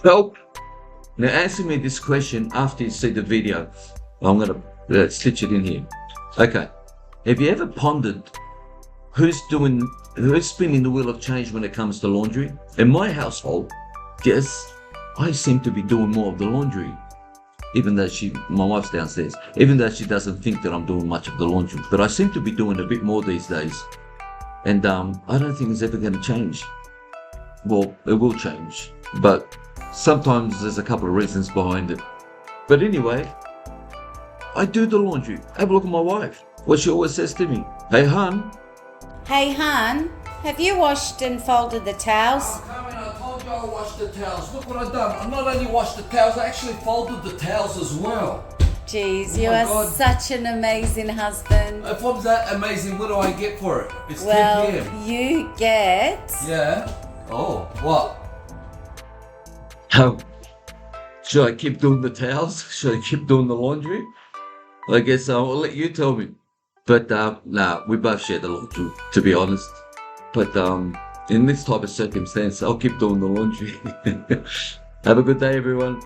Help. Now answer me this question after you see the video. I'm gonna stitch it in here. Okay. Have you ever pondered who's spinning the wheel of change when it comes to laundry? In my household, yes, I seem to be doing more of the laundry. Even though my wife's downstairs, even though she doesn't think that I'm doing much of the laundry, but I seem to be doing a bit more these days. And I don't think it's ever going to change. Well, it will change, but sometimes there's a couple of reasons behind it. But anyway, I do the laundry. Have a look at my wife. What she always says to me, "Hey, hon." Hey, hon, have you washed and folded the towels? Oh, Carmen, I told you I washed the towels. Look what I've done. I not only washed the towels, I actually folded the towels as well. Jeez, Oh you my are God. such an amazing husband. If I'm that amazing, what do I get for it? It's Well, 10 p.m. you get... Yeah? Oh, what? Should I keep doing the towels? Should I keep doing the laundry? I guess I'll let you tell me. But nah, we both share the laundry, to be honest. But in this type of circumstance, I'll keep doing the laundry. Have a good day, everyone.